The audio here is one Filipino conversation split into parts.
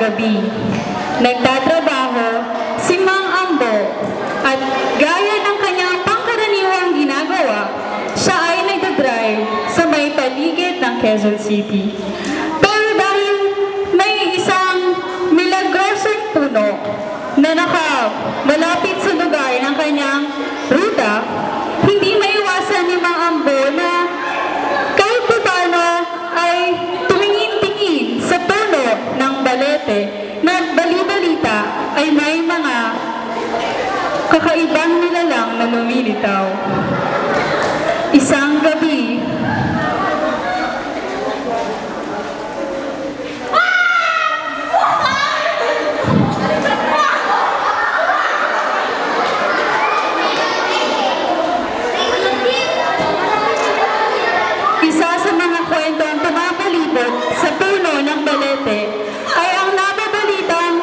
gabi. Nagtatrabaho si Mang Ambo at gaya ng kanyang pangkaraniwang ginagawa, siya ay nagdadrive sa may paligid ng Quezon City. Pero dahil may isang milagrosong puno na malapit sa lugar ng kanyang ruta, hindi maiwasan ni Mang Ambo na kahit paano ay tumingin-tingin sa puno ng balete na bali-balita ay may mga kakaibang nilalang na lumilitaw. Isang gabi, isa sa mga kwentong tumapalibot sa puno ng balete ay ang nababalitang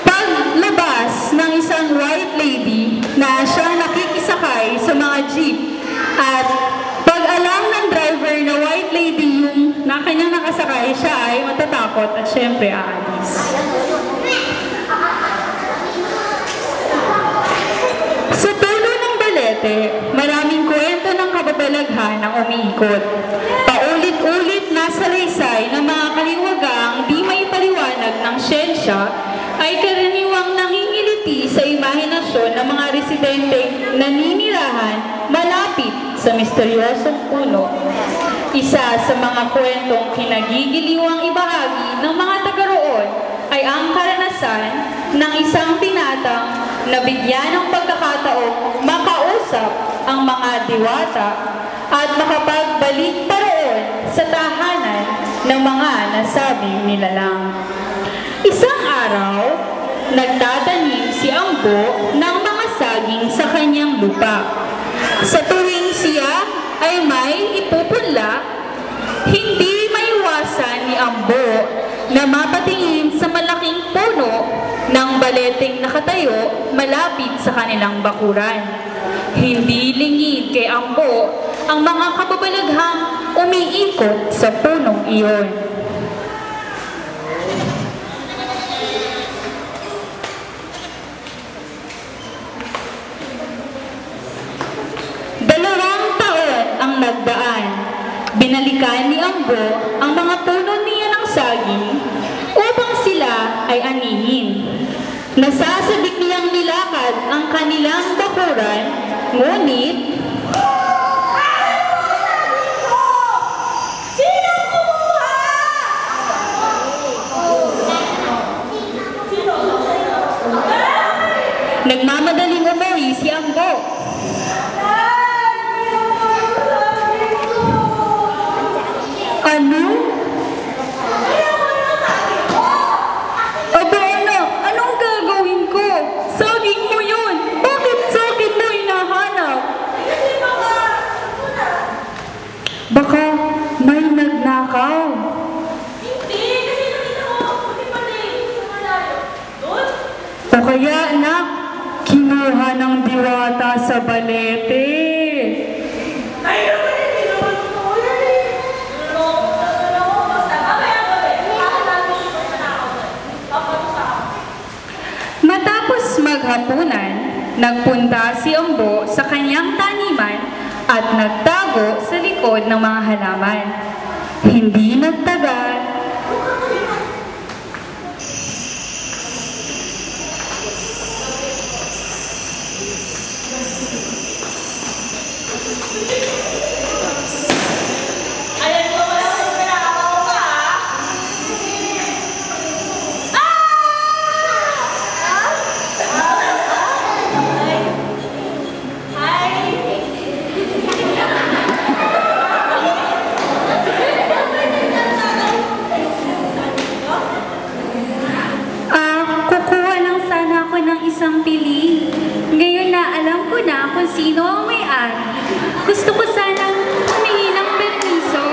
paglabas ng isang white lady na siya nakikisakay sa mga jeep. At pag alam ng driver na white lady yung na kanyang nakasakay, siya ay matatakot at syempre aalis. Sa puno ng balete, maraming kwento ng kababalaghan ang umiikot. Paulit-ulit na salaysay ng mga kaliwagang di may paliwanag ng siyensya ay karaniwang nangingiliti sa imahinasyon ng mga residente na ninirahan malapit sa misteryosong puno. Isa sa mga kwentong kinagigiliwang ibahagi ng mga taga-roon ay ang karanasan ng isang tinatang na bigyan ng pagkakataong makausap ang mga diwata at makapagbalik pa roon sa tahanan ng mga nasabing nilalang. Isang araw, nagtatanim si Ambo ng mga saging sa kanyang lupa. Sa tuwing siya ay may ipupunla, hindi maiwasan ni Ambo na mapatingin sa malaking puno ng baleteng nakatayo malapit sa kanilang bakuran. Hindi lingid kay Ambo ang mga kababalaghang umiikot sa punong iyon. Nagdaan. Binalikan ni Ambo ang mga puno niya ng saging upang sila ay anihin. Nasasabik niyang nilakad ang kanilang bakuran, ngunit nagmamadaling umuwi si Ambo. Ano? Aba anak, anong gagawin ko? Saging mo yun! Bakit saging mo hinahanap? Baka may nagnakaw. Hindi, kasi nakita ko puti pa rin sa malayo. Doon? O kaya anak, kinuha ng diwata sa balete. Matapos maghapunan, nagpunta si Ambo sa kanyang taniman at nagtago sa likod ng mga halaman. Hindi nagtagal, isang pili. Ngayon na alam ko na kung sino ang may-ari. Gusto ko sanang humingi ng permiso.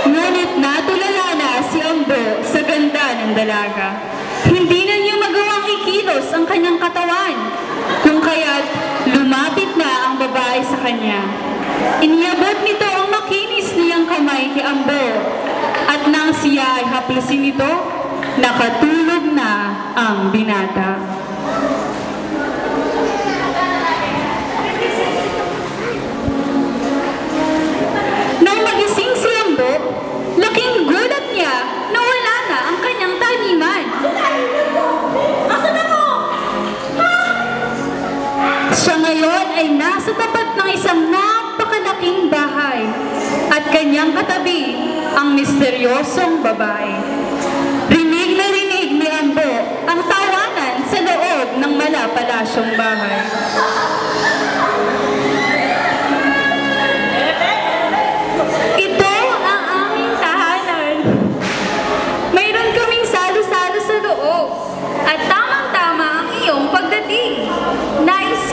Ngunit natulala na si Ambo sa ganda ng dalaga. Hindi na niya magawang ikilos ang kanyang katawan, kung kaya't lumapit na ang babae sa kanya. Iniabot nito ang makinis niyang kamay kay Ambo, at nang siya ay pagkatisin nito, nakatulog na ang binata. Nang magising si Ambo, laking gulat niya na wala na ang kanyang taniman. Asan ako? Siya ngayon ay nasa tapat ng isang napakalaking bahay at kanyang katabi ang misteryosong babae. Rinig na rinig ni Ambo ang tawanan sa loob ng malapalasyong bahay. Ito ang aming tahanan. Mayroon kaming salo-salo sa loob at tamang-tama ang iyong pagdating. Nais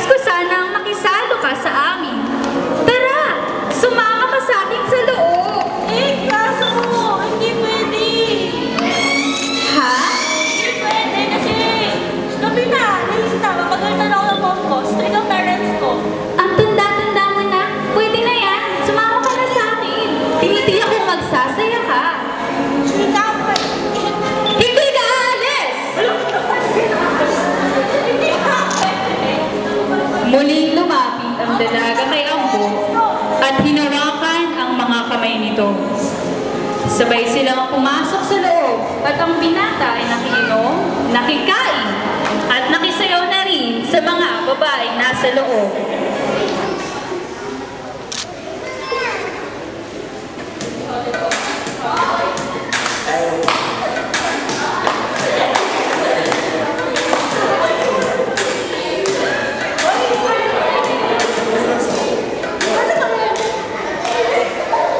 ko sanang makisalo ka sa amin. Tara, sumama ka sa akin sa loob. Kaso mo, hindi pwede. Ha? Hindi pwede kasi gabi na, nilista, mapagalitan ako ng mom ko, strict ang parents ko. Ang tanda-tanda mo na. Pwede na yan. Sumama ka na sa akin. Tinitiyak kong magsasaya ka. Chika, pwede. Hindi ka aalis! Hindi ka pwede. Muling lumapit ang dalaga kay Ambo at hinawakan ang mga kamay nito. Sabay silang pumasok sa loob at ang binata ay nakiinom, nakikain at nakisayaw na rin sa mga babaeng nasa loob.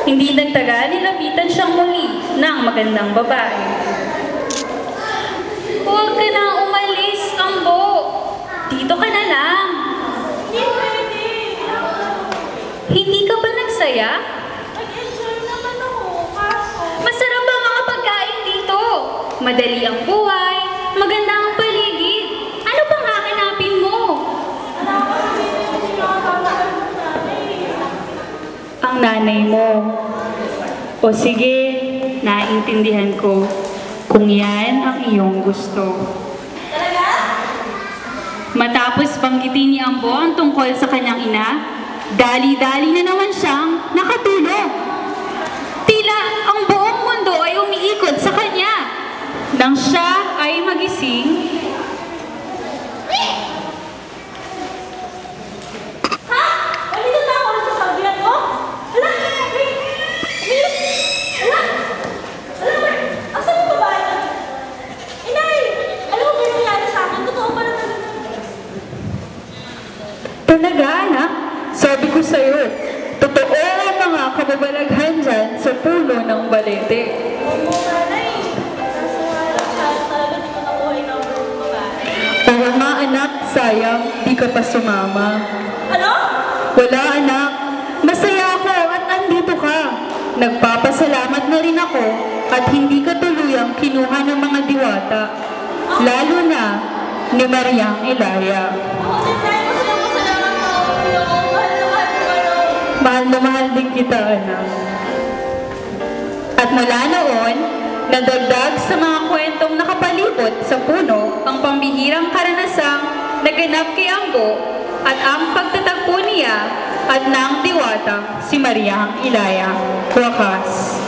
Hindi nagtagal, nilapitan siyang muli ng magandang babae. Huwag ka na umalis, Ambo. Dito ka na lang. Hindi pwede. Hindi ka ba nagsaya? Nag-enjoy naman ako, kaso. Masarap ang mga pagkain dito. Madali ang buhay, maganda ang paligid. Ano pang hahanapin mo? Wala ko sabihin yung sinakatawagan mo nanay. Ang nanay mo. O sige, naintindihan ko kung yan ang iyong gusto. Talaga? Matapos banggitin ni Ambo ang tungkol sa kanyang ina, dali-dali na naman siyang nakatulog. Tila ang buong mundo ay umiikot sa kanya. Nang siya ay magising, Ha? Nandito na ako sa sabihan ko? Hala, wait. Wait. Hala. Hala, asan yung babae na? Inay, alam mo ba yung nangyari sa akin? Totoo ba na talaga anak, sabi ko sa'yo, totoo ang mga kababalaghan dyan sa puno ng balete. Oo, nanay. Kaso nga lang, sayang talaga di ko nakuha yung number ng babae. Pero nga anak, sayang, di ka pa sumama. Ano? Wala anak, masaya ako at andito ka. Nagpapasalamat na rin ako at hindi ka tuluyang kinuha ng mga diwata. Lalo na ni Mariang Ilaya. Ako din, dahil masalamat na ako. Mahal na mahal ko ano. Mahal na mahal din kita anak. At mula noon, nadagdag sa mga kwentong nakapalibot sa puno ang pambihirang karanasang naganap kay Ambo at ang pagtatagpo niya at ng diwata si Mariang Ilaya. Wakas.